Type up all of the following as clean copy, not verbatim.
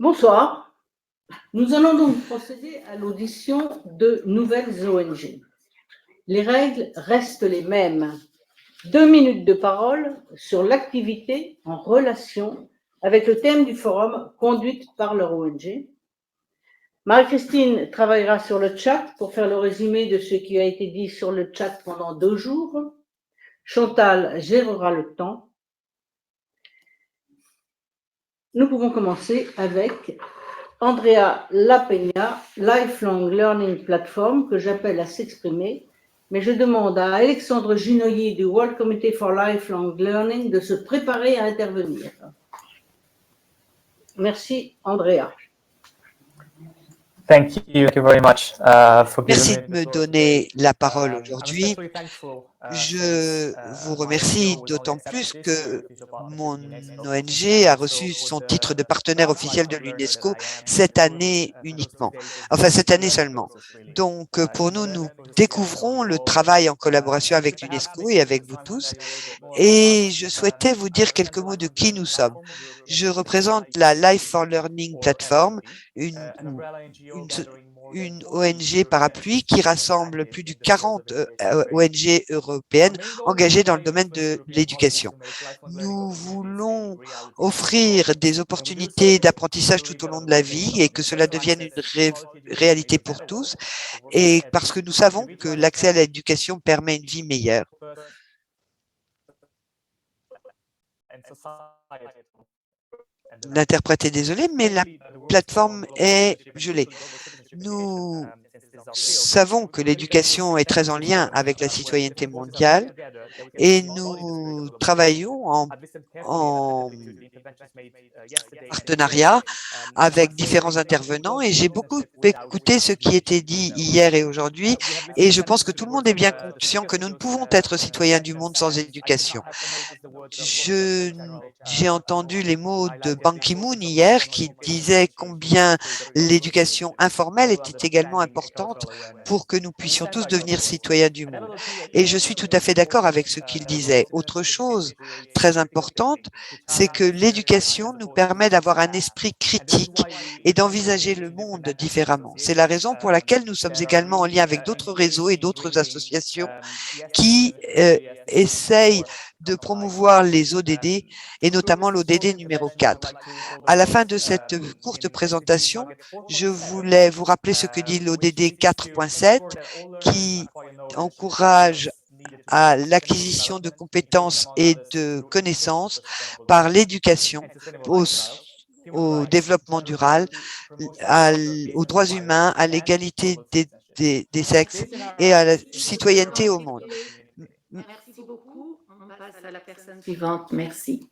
Bonsoir. Nous allons donc procéder à l'audition de nouvelles ONG. Les règles restent les mêmes. 2 minutes de parole sur l'activité en relation avec le thème du forum conduite par leur ONG. Marie-Christine travaillera sur le chat pour faire le résumé de ce qui a été dit sur le chat pendant 2 jours. Chantal gérera le temps. Nous pouvons commencer avec Andrea Lapeña, Lifelong Learning Platform, que j'appelle à s'exprimer, mais je demande à Alexandre Ginoyer du World Committee for Lifelong Learning de se préparer à intervenir. Merci, Andrea. Merci de me donner la parole aujourd'hui. Je vous remercie d'autant plus que mon ONG a reçu son titre de partenaire officiel de l'UNESCO cette année uniquement, enfin cette année seulement. Donc pour nous, nous découvrons le travail en collaboration avec l'UNESCO et avec vous tous. Et je souhaitais vous dire quelques mots de qui nous sommes. Je représente la Life for Learning Platform, une ONG parapluie qui rassemble plus de 40 ONG européennes engagées dans le domaine de l'éducation. Nous voulons offrir des opportunités d'apprentissage tout au long de la vie et que cela devienne une réalité pour tous, et parce que nous savons que l'accès à l'éducation permet une vie meilleure. L'interprète est désolé, mais la plateforme est gelée. Nous savons que l'éducation est très en lien avec la citoyenneté mondiale et nous travaillons en partenariat avec différents intervenants, et j'ai beaucoup écouté ce qui était dit hier et aujourd'hui, et je pense que tout le monde est bien conscient que nous ne pouvons être citoyens du monde sans éducation. J'ai entendu les mots de Ban Ki-moon hier qui disait combien l'éducation informelle était également importante pour que nous puissions tous devenir citoyens du monde. Et je suis tout à fait d'accord avec ce qu'il disait. Autre chose très importante, c'est que l'éducation nous permet d'avoir un esprit critique et d'envisager le monde différemment. C'est la raison pour laquelle nous sommes également en lien avec d'autres réseaux et d'autres associations qui essayent de promouvoir les ODD et notamment l'ODD numéro 4. À la fin de cette courte présentation, je voulais vous rappeler ce que dit l'ODD 4.7 qui encourage à l'acquisition de compétences et de connaissances par l'éducation au développement durable, aux droits humains, à l'égalité des sexes et à la citoyenneté au monde. Merci beaucoup. On passe à la personne suivante. Merci.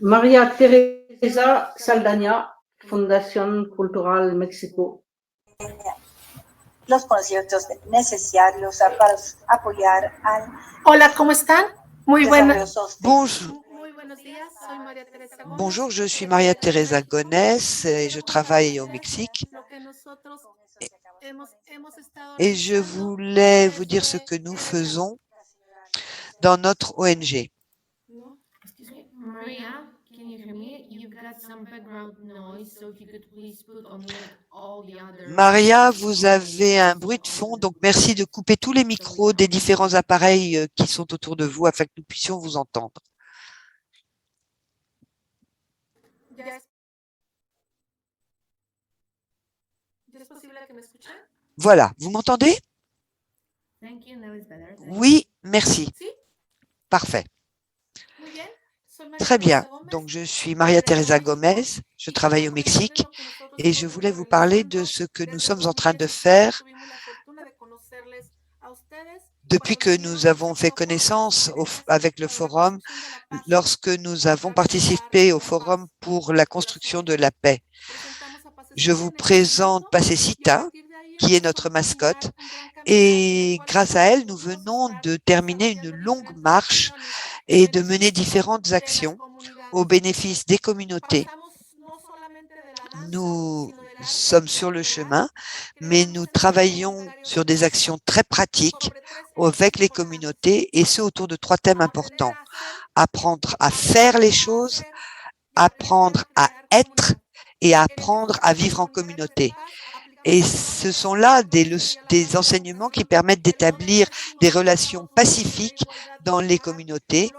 María Teresa Saldaña, Fundación Cultural México. Los conciertos necesarios para apoyar al... Hola, ¿cómo están? Muy buenas. Bonjour. Muy buenos días, soy María Teresa Gómez. Bonjour, je suis Maria Teresa Gonès et je travaille au Mexique. Et je voulais vous dire ce que nous faisons dans notre ONG. Maria, vous avez un bruit de fond, donc merci de couper tous les micros des différents appareils qui sont autour de vous afin que nous puissions vous entendre. Voilà, vous m'entendez? Oui, merci. Parfait. Très bien. Donc, je suis Maria Teresa Gomez, je travaille au Mexique et je voulais vous parler de ce que nous sommes en train de faire depuis que nous avons fait connaissance avec le forum, lorsque nous avons participé au forum pour la construction de la paix. Je vous présente Pacecita, qui est notre mascotte, et grâce à elle, nous venons de terminer une longue marche et de mener différentes actions au bénéfice des communautés. Nous sommes sur le chemin, mais nous travaillons sur des actions très pratiques avec les communautés et ce autour de 3 thèmes importants. Apprendre à faire les choses, apprendre à être et apprendre à vivre en communauté. Et ce sont là des enseignements qui permettent d'établir des relations pacifiques dans les communautés.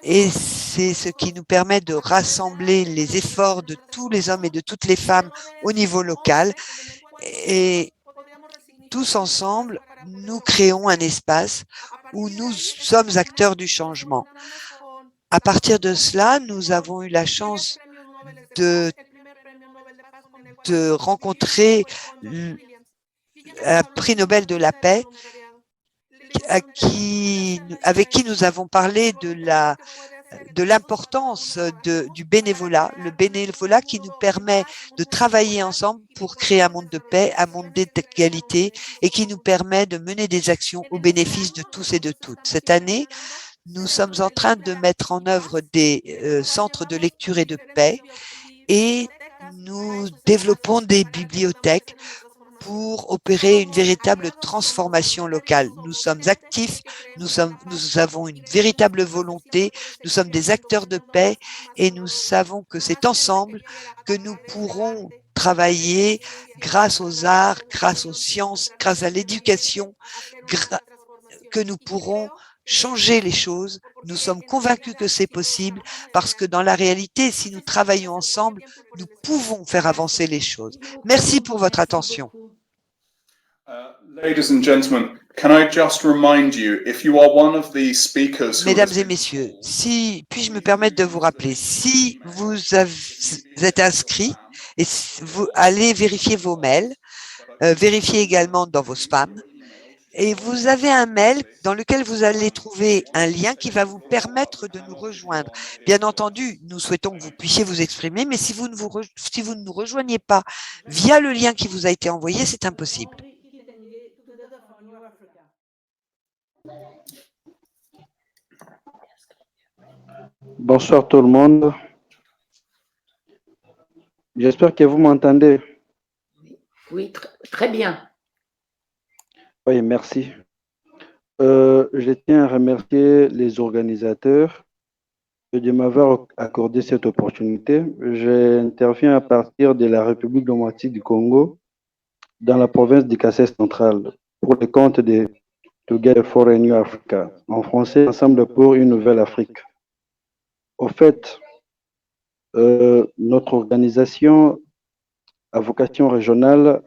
Et c'est ce qui nous permet de rassembler les efforts de tous les hommes et de toutes les femmes au niveau local. Et tous ensemble, nous créons un espace où nous sommes acteurs du changement. À partir de cela, nous avons eu la chance de rencontrer un prix Nobel de la paix avec qui nous avons parlé de l'importance du bénévolat, le bénévolat qui nous permet de travailler ensemble pour créer un monde de paix, un monde d'égalité et qui nous permet de mener des actions au bénéfice de tous et de toutes. Cette année, nous sommes en train de mettre en œuvre des centres de lecture et de paix et nous développons des bibliothèques pour opérer une véritable transformation locale. Nous sommes actifs, nous avons une véritable volonté, nous sommes des acteurs de paix et nous savons que c'est ensemble que nous pourrons travailler grâce aux arts, grâce aux sciences, grâce à l'éducation, que nous pourrons changer les choses. Nous sommes convaincus que c'est possible parce que dans la réalité, si nous travaillons ensemble, nous pouvons faire avancer les choses. Merci pour votre attention. Mesdames et messieurs, puis-je me permettre de vous rappeler, si vous êtes inscrits, et vous allez vérifier vos mails, vérifiez également dans vos spams, et vous avez un mail dans lequel vous allez trouver un lien qui va vous permettre de nous rejoindre. Bien entendu, nous souhaitons que vous puissiez vous exprimer, mais si vous ne nous rejoignez pas via le lien qui vous a été envoyé, c'est impossible. Bonsoir tout le monde. J'espère que vous m'entendez. Oui, très bien. Oui, merci. Je tiens à remercier les organisateurs de m'avoir accordé cette opportunité. J'interviens à partir de la République démocratique du Congo, dans la province du Kassai central, pour le compte de Together for a New Africa, en français, Ensemble pour une nouvelle Afrique. Au fait, notre organisation à vocation régionale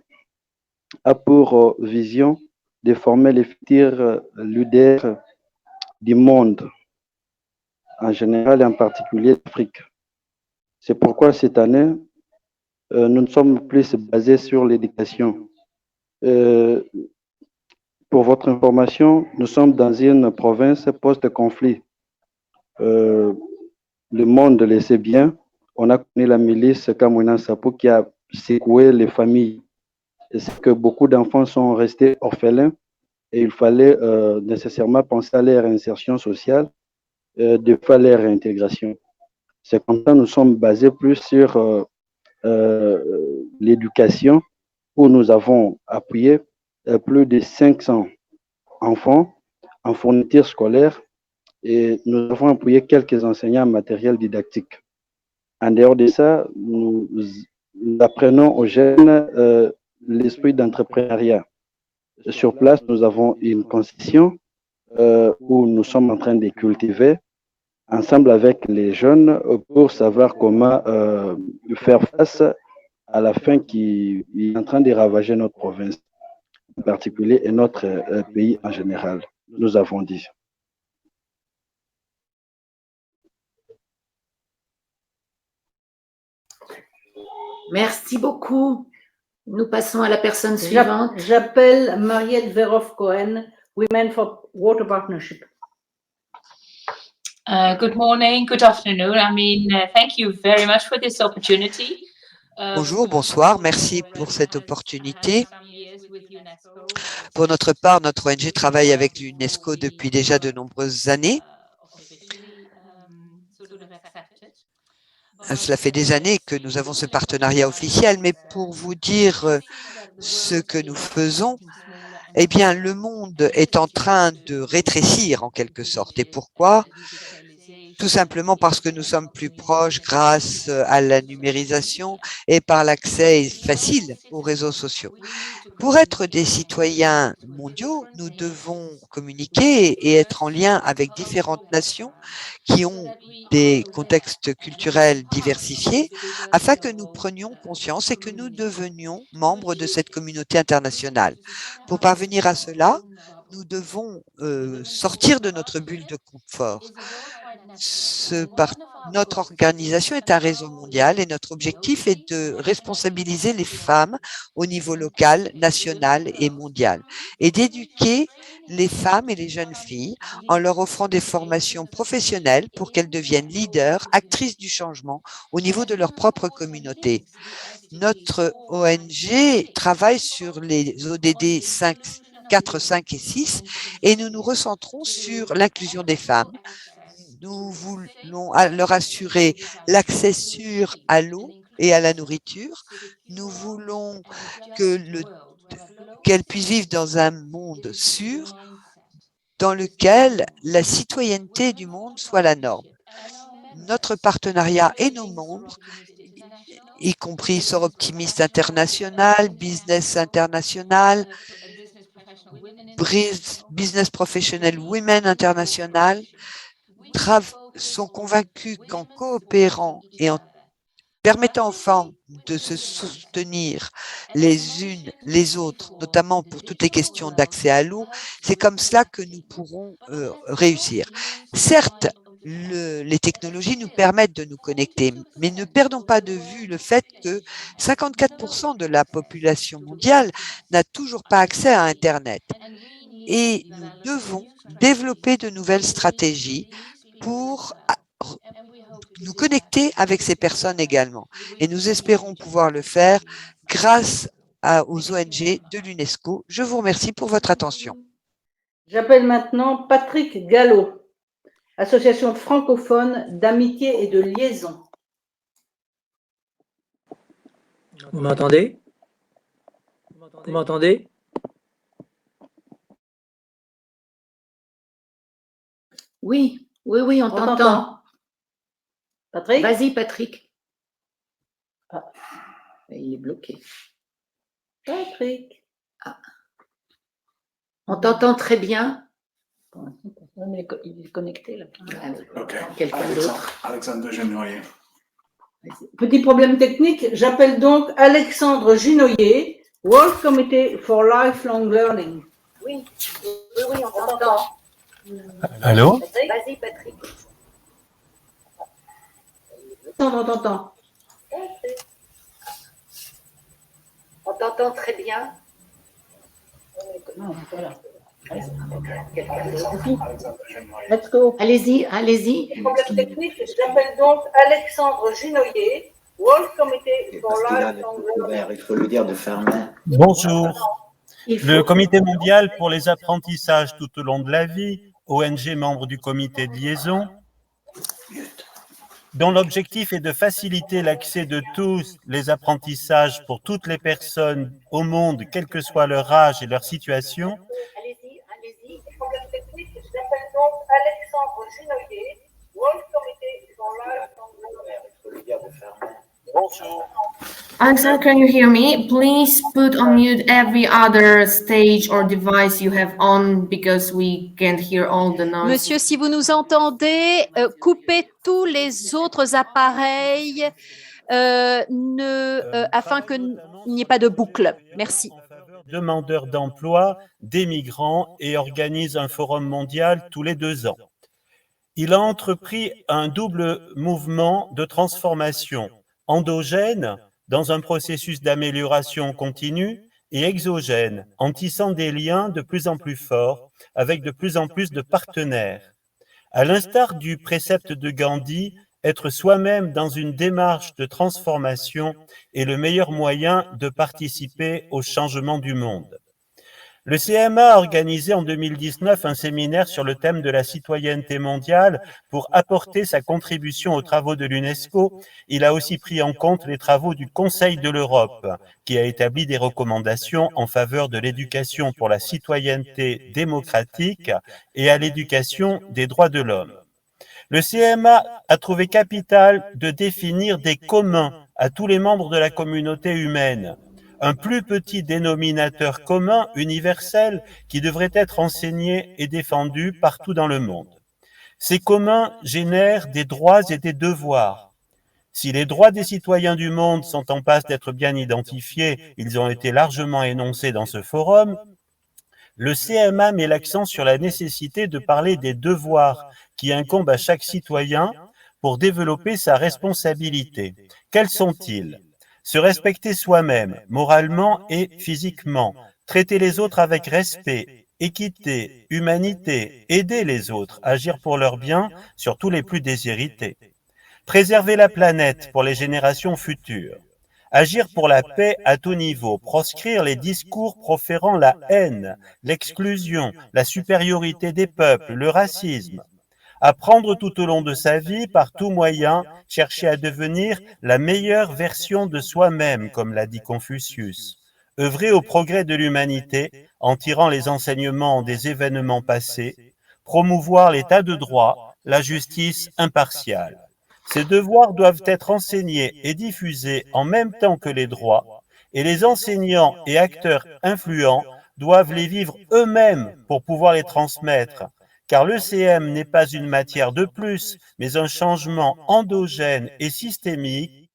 a pour vision de former les futurs leaders du monde, en général et en particulier d'Afrique. C'est pourquoi cette année, nous ne sommes plus basés sur l'éducation. Pour votre information, nous sommes dans une province post-conflit. Le monde le sait bien. On a connu la milice Kamwina Sapo qui a secoué les familles. Et c'est que beaucoup d'enfants sont restés orphelins et il fallait nécessairement penser à leur insertion sociale, de faire leur réintégration. C'est comme ça que nous sommes basés plus sur l'éducation où nous avons appuyé plus de 500 enfants en fourniture scolaire et nous avons appuyé quelques enseignants en matériel didactique. En dehors de ça, nous apprenons aux jeunes l'esprit d'entrepreneuriat. Sur place, nous avons une concession où nous sommes en train de cultiver ensemble avec les jeunes pour savoir comment faire face à la faim qui est en train de ravager notre province en particulier et notre pays en général. Nous avons dit. Merci beaucoup. Nous passons à la personne suivante. J'appelle Mariette Verhoff-Cohen, Women for Water Partnership. Good morning, good afternoon. Thank you very much for this opportunity. Bonjour, bonsoir, merci pour cette opportunité. Pour notre part, notre ONG travaille avec l'UNESCO depuis déjà de nombreuses années. Cela fait des années que nous avons ce partenariat officiel, mais pour vous dire ce que nous faisons, eh bien, le monde est en train de rétrécir en quelque sorte. Et pourquoi? Tout simplement parce que nous sommes plus proches grâce à la numérisation et par l'accès facile aux réseaux sociaux. Pour être des citoyens mondiaux, nous devons communiquer et être en lien avec différentes nations qui ont des contextes culturels diversifiés afin que nous prenions conscience et que nous devenions membres de cette communauté internationale. Pour parvenir à cela, nous devons sortir de notre bulle de confort. Notre organisation est un réseau mondial et notre objectif est de responsabiliser les femmes au niveau local, national et mondial et d'éduquer les femmes et les jeunes filles en leur offrant des formations professionnelles pour qu'elles deviennent leaders, actrices du changement au niveau de leur propre communauté. Notre ONG travaille sur les ODD 4, 5 et 6 et nous nous recentrons sur l'inclusion des femmes. Nous voulons leur assurer l'accès sûr à l'eau et à la nourriture. Nous voulons qu'elles puissent vivre dans un monde sûr dans lequel la citoyenneté du monde soit la norme. Notre partenariat et nos membres, y compris Sort Optimiste International, Business International, Business Professional Women International, sont convaincus qu'en coopérant et en permettant aux femmes de se soutenir les unes les autres, notamment pour toutes les questions d'accès à l'eau, c'est comme cela que nous pourrons réussir. Certes, les technologies nous permettent de nous connecter, mais ne perdons pas de vue le fait que 54% de la population mondiale n'a toujours pas accès à Internet. Et nous devons développer de nouvelles stratégies pour nous connecter avec ces personnes également. Et nous espérons pouvoir le faire grâce aux ONG de l'UNESCO. Je vous remercie pour votre attention. J'appelle maintenant Patrick Gallo, Association francophone d'amitié et de liaison. Vous m'entendez? Vous m'entendez? Oui, on t'entend. Patrick? Vas-y, Patrick. Ah, il est bloqué. Patrick? Ah. On t'entend très bien. Il est connecté là. Ok. Quelqu'un d'autre. Alexandre Genoyer. Petit problème technique, j'appelle donc Alexandre Ginoyer, World Committee for Lifelong Learning. Oui, on t'entend. Allô? Vas-y, Patrick. On t'entend. On t'entend très bien. Non, voilà. Quelqu'un d'autre. Let's go. Allez-y. Problème technique, j'appelle donc Alexandre Ginoyer, World Committee for Lifelong Learning. Il faut lui dire de fermer. Bonjour. Le Comité mondial pour les apprentissages tout au long de la vie, ONG membre du comité de liaison, dont l'objectif est de faciliter l'accès de tous les apprentissages pour toutes les personnes au monde, quel que soit leur âge et leur situation. Allez-y. Problème technique, j'appelle donc Alexandre Ginoyer, World Committee for Lifelong Learning. Il faut lui dire de fermer. Bonjour. Alexander, can you hear me? Please put on mute every other stage or device you have on because we can't hear all the noise. Monsieur, si vous nous entendez, coupez tous les autres appareils afin qu'il n'y ait pas de boucle. Merci. Demandeurs d'emploi, des migrants et organise un forum mondial tous les 2 ans. Il a entrepris un double mouvement de transformation endogène dans un processus d'amélioration continue et exogène en tissant des liens de plus en plus forts avec de plus en plus de partenaires. À l'instar du précepte de Gandhi, être soi-même dans une démarche de transformation est le meilleur moyen de participer au changement du monde. Le CMA a organisé en 2019 un séminaire sur le thème de la citoyenneté mondiale pour apporter sa contribution aux travaux de l'UNESCO. Il a aussi pris en compte les travaux du Conseil de l'Europe, qui a établi des recommandations en faveur de l'éducation pour la citoyenneté démocratique et à l'éducation des droits de l'homme. Le CMA a trouvé capital de définir des communs à tous les membres de la communauté humaine, un plus petit dénominateur commun universel qui devrait être enseigné et défendu partout dans le monde. Ces communs génèrent des droits et des devoirs. Si les droits des citoyens du monde sont en passe d'être bien identifiés, ils ont été largement énoncés dans ce forum, le CMA met l'accent sur la nécessité de parler des devoirs qui incombent à chaque citoyen pour développer sa responsabilité. Quels sont-ils ? Se respecter soi-même, moralement et physiquement, traiter les autres avec respect, équité, humanité, aider les autres, agir pour leur bien, surtout les plus déshérités. Préserver la planète pour les générations futures. Agir pour la paix à tout niveau, proscrire les discours proférant la haine, l'exclusion, la supériorité des peuples, le racisme. Apprendre tout au long de sa vie, par tout moyen, chercher à devenir la meilleure version de soi-même, comme l'a dit Confucius. Œuvrer au progrès de l'humanité en tirant les enseignements des événements passés, promouvoir l'état de droit, la justice impartiale. Ces devoirs doivent être enseignés et diffusés en même temps que les droits, et les enseignants et acteurs influents doivent les vivre eux-mêmes pour pouvoir les transmettre, car l'ECM n'est pas une matière de plus, mais un changement endogène et systémique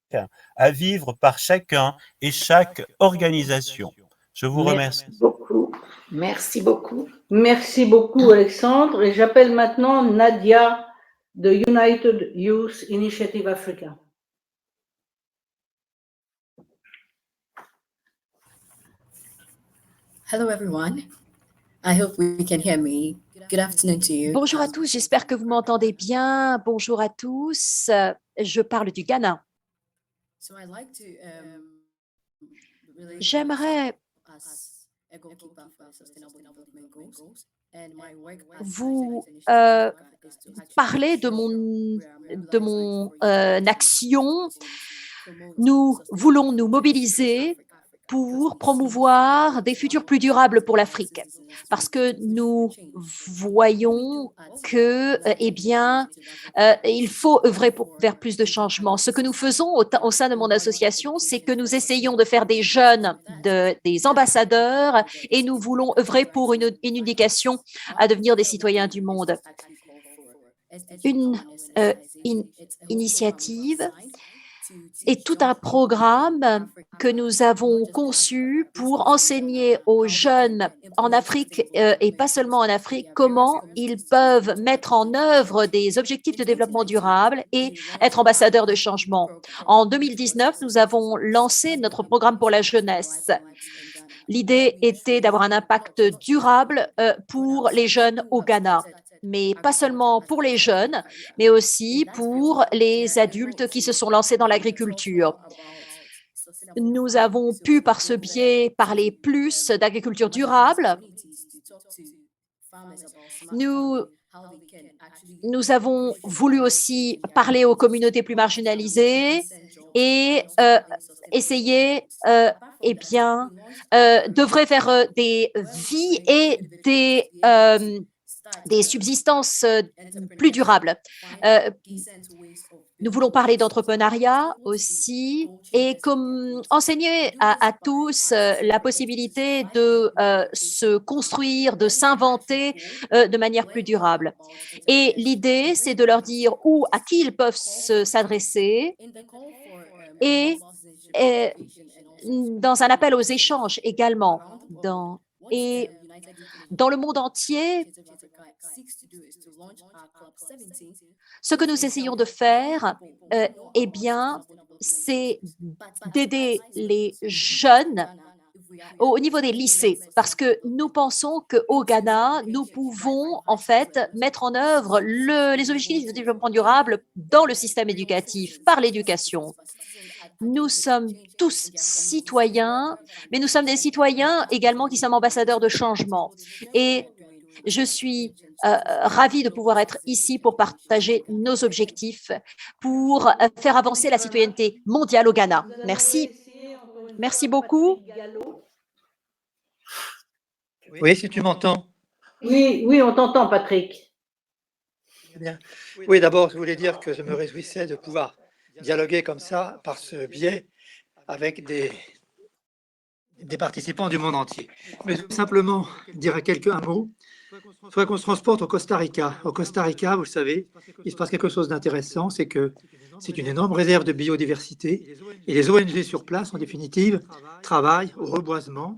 à vivre par chacun et chaque organisation. Je vous remercie. Merci beaucoup. Merci beaucoup. Merci beaucoup, Alexandre. Et j'appelle maintenant Nadia de United Youth Initiative Africa. Hello, everyone. I hope we can hear me. Good afternoon to you. Bonjour à tous, j'espère que vous m'entendez bien. Bonjour à tous. Je parle du Ghana. J'aimerais vous parler de mon action. Nous voulons nous mobiliser pour promouvoir des futurs plus durables pour l'Afrique, parce que nous voyons que, il faut œuvrer vers plus de changements. Ce que nous faisons au sein de mon association, c'est que nous essayons de faire des jeunes des ambassadeurs et nous voulons œuvrer pour une éducation à devenir des citoyens du monde. Une initiative et tout un programme que nous avons conçu pour enseigner aux jeunes en Afrique et pas seulement en Afrique comment ils peuvent mettre en œuvre des objectifs de développement durable et être ambassadeurs de changement. En 2019, nous avons lancé notre programme pour la jeunesse. L'idée était d'avoir un impact durable pour les jeunes au Ghana, mais pas seulement pour les jeunes, mais aussi pour les adultes qui se sont lancés dans l'agriculture. Nous avons pu, par ce biais, parler plus d'agriculture durable. Nous avons voulu aussi parler aux communautés plus marginalisées et essayer d'œuvrer vers des vies et des subsistances plus durables. Nous voulons parler d'entrepreneuriat aussi et enseigner à tous la possibilité de se construire, de s'inventer de manière plus durable. Et l'idée, c'est de leur dire à qui ils peuvent s'adresser et dans un appel aux échanges également. Dans le monde entier, ce que nous essayons de faire, c'est d'aider les jeunes au niveau des lycées, parce que nous pensons qu'au Ghana, nous pouvons en fait mettre en œuvre les objectifs de développement durable dans le système éducatif, par l'éducation. Nous sommes tous citoyens, mais nous sommes des citoyens également qui sommes ambassadeurs de changement. Et je suis ravie de pouvoir être ici pour partager nos objectifs, pour faire avancer la citoyenneté mondiale au Ghana. Merci. Merci beaucoup. Oui, si tu m'entends. Oui, oui, on t'entend, Patrick. Bien. Oui, d'abord, je voulais dire que je me réjouissais de pouvoir dialoguer comme ça, par ce biais, avec des participants du monde entier. Mais je veux simplement dire un mot. Il faudrait qu'on se transporte au Costa Rica. Au Costa Rica, vous le savez, il se passe quelque chose d'intéressant, c'est que c'est une énorme réserve de biodiversité et les ONG sur place, en définitive, travaillent au reboisement.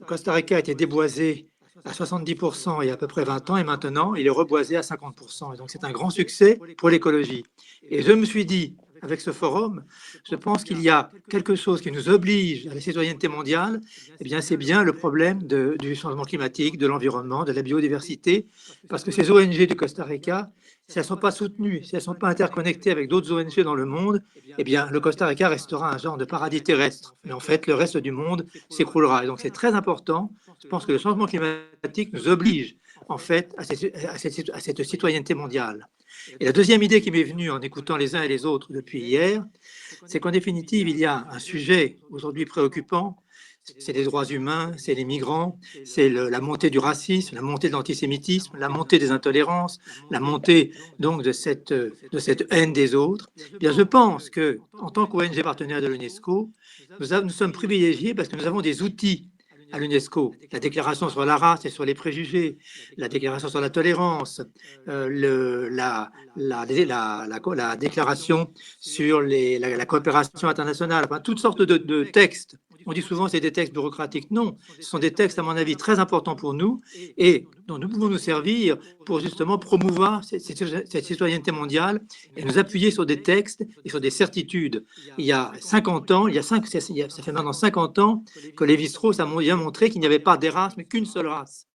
Le Costa Rica a été déboisé à 70% il y a à peu près 20 ans et maintenant, il est reboisé à 50%. Et donc, c'est un grand succès pour l'écologie. Et je me suis dit, avec ce forum, je pense qu'il y a quelque chose qui nous oblige à la citoyenneté mondiale, eh bien, c'est bien le problème du changement climatique, de l'environnement, de la biodiversité, parce que ces ONG du Costa Rica, si elles ne sont pas soutenues, si elles ne sont pas interconnectées avec d'autres ONG dans le monde, eh bien, le Costa Rica restera un genre de paradis terrestre. Mais en fait, le reste du monde s'écroulera. Et donc, c'est très important. Je pense que le changement climatique nous oblige, en fait, à cette citoyenneté mondiale. Et la deuxième idée qui m'est venue en écoutant les uns et les autres depuis hier, c'est qu'en définitive, il y a un sujet aujourd'hui préoccupant, c'est les droits humains, c'est les migrants, c'est la montée du racisme, la montée de l'antisémitisme, la montée des intolérances, la montée donc de cette haine des autres. Eh bien, je pense que, en tant qu'ONG partenaire de l'UNESCO, nous sommes privilégiés parce que nous avons des outils à l'UNESCO, la déclaration sur la race et sur les préjugés, la déclaration sur la tolérance, la déclaration sur la coopération internationale, enfin, toutes sortes de textes. On dit souvent que c'est des textes bureaucratiques. Non, ce sont des textes, à mon avis, très importants pour nous et dont nous pouvons nous servir pour justement promouvoir cette citoyenneté mondiale et nous appuyer sur des textes et sur des certitudes. Il y a 50 ans, ça fait maintenant 50 ans que Lévi-Strauss a bien montré qu'il n'y avait pas des races, mais qu'une seule race.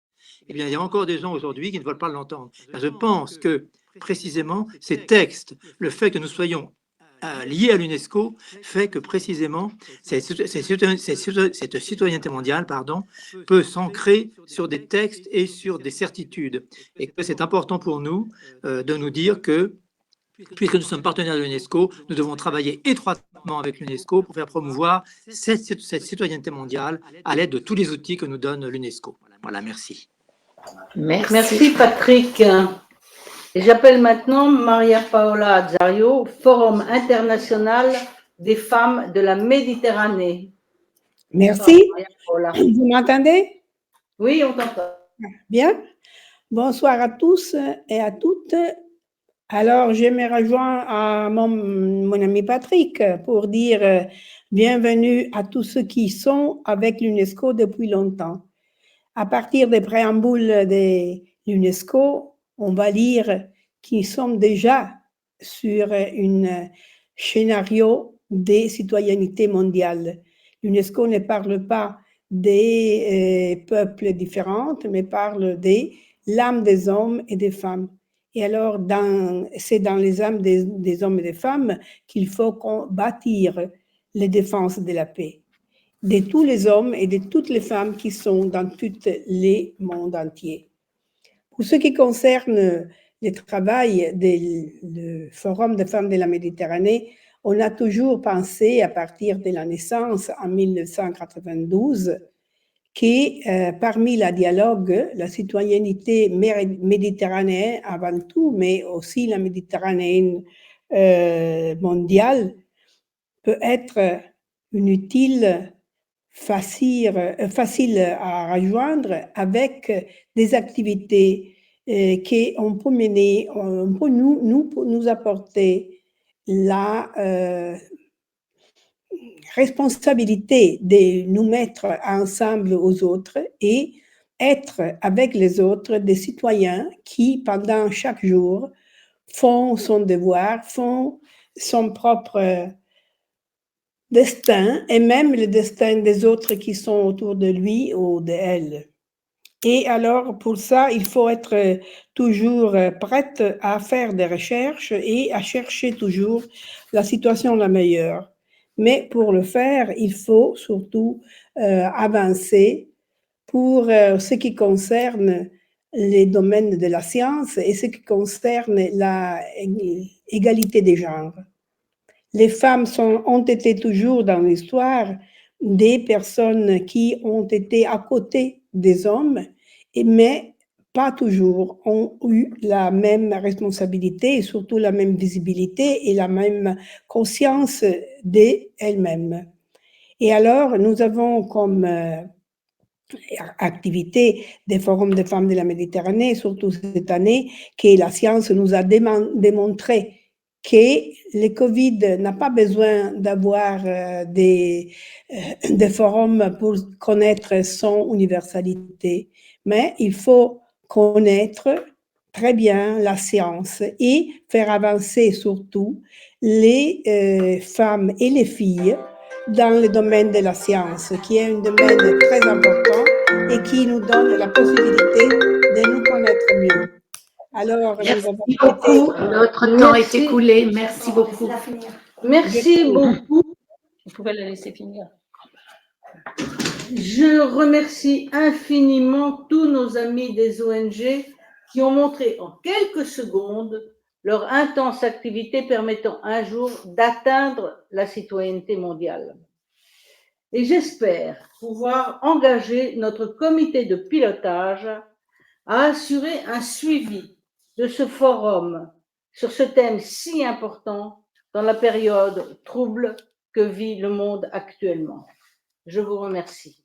Eh bien, il y a encore des gens aujourd'hui qui ne veulent pas l'entendre. Je pense que, précisément, ces textes, le fait que nous soyons liés à l'UNESCO, fait que, précisément, cette citoyenneté mondiale peut s'ancrer sur des textes et sur des certitudes. Et que c'est important pour nous de nous dire que, puisque nous sommes partenaires de l'UNESCO, nous devons travailler étroitement avec l'UNESCO pour faire promouvoir cette citoyenneté mondiale à l'aide de tous les outils que nous donne l'UNESCO. Voilà, merci. Merci Patrick. Et j'appelle maintenant Maria Paola Azario, Forum international des femmes de la Méditerranée. Merci. Bonsoir, vous m'entendez? Oui, on t'entend. Bien. Bonsoir à tous et à toutes. Alors, je me rejoins à mon ami Patrick pour dire bienvenue à tous ceux qui sont avec l'UNESCO depuis longtemps. À partir des préambules de l'UNESCO, on va lire qu'ils sont déjà sur un scénario des citoyennetés mondiales. L'UNESCO ne parle pas des peuples différents, mais parle de l'âme des hommes et des femmes. Et alors, c'est dans les âmes des hommes et des femmes qu'il faut bâtir les défenses de la paix, de tous les hommes et de toutes les femmes qui sont dans tous les mondes entiers. Pour ce qui concerne le travail du Forum des femmes de la Méditerranée, on a toujours pensé, à partir de la naissance en 1992, que parmi le dialogue, la citoyenneté méditerranéenne avant tout, mais aussi la Méditerranée mondiale, peut être utile, facile à rejoindre avec des activités qu'on peut mener, on peut nous apporter la responsabilité de nous mettre ensemble aux autres et être avec les autres des citoyens qui, pendant chaque jour, font son devoir, font son propre destin et même le destin des autres qui sont autour de lui ou d'elle. Et alors, pour ça, il faut être toujours prête à faire des recherches et à chercher toujours la situation la meilleure. Mais pour le faire, il faut surtout avancer pour ce qui concerne les domaines de la science et ce qui concerne l'égalité des genres. Les femmes ont été toujours dans l'histoire des personnes qui ont été à côté des hommes, mais pas toujours ont eu la même responsabilité et surtout la même visibilité et la même conscience d'elles-mêmes. Et alors, nous avons comme activité des forums de femmes de la Méditerranée, surtout cette année, que la science nous a démontré que le Covid n'a pas besoin d'avoir des forums pour connaître son universalité, mais il faut connaître très bien la science et faire avancer surtout les femmes et les filles dans le domaine de la science, qui est un domaine très important et qui nous donne la possibilité de nous connaître mieux. Alors, merci beaucoup. Notre temps est écoulé. Merci beaucoup. Merci beaucoup. Vous pouvez la laisser finir. Je remercie infiniment tous nos amis des ONG qui ont montré en quelques secondes leur intense activité permettant un jour d'atteindre la citoyenneté mondiale. Et j'espère pouvoir engager notre comité de pilotage à assurer un suivi de ce forum sur ce thème si important dans la période trouble que vit le monde actuellement. Je vous remercie.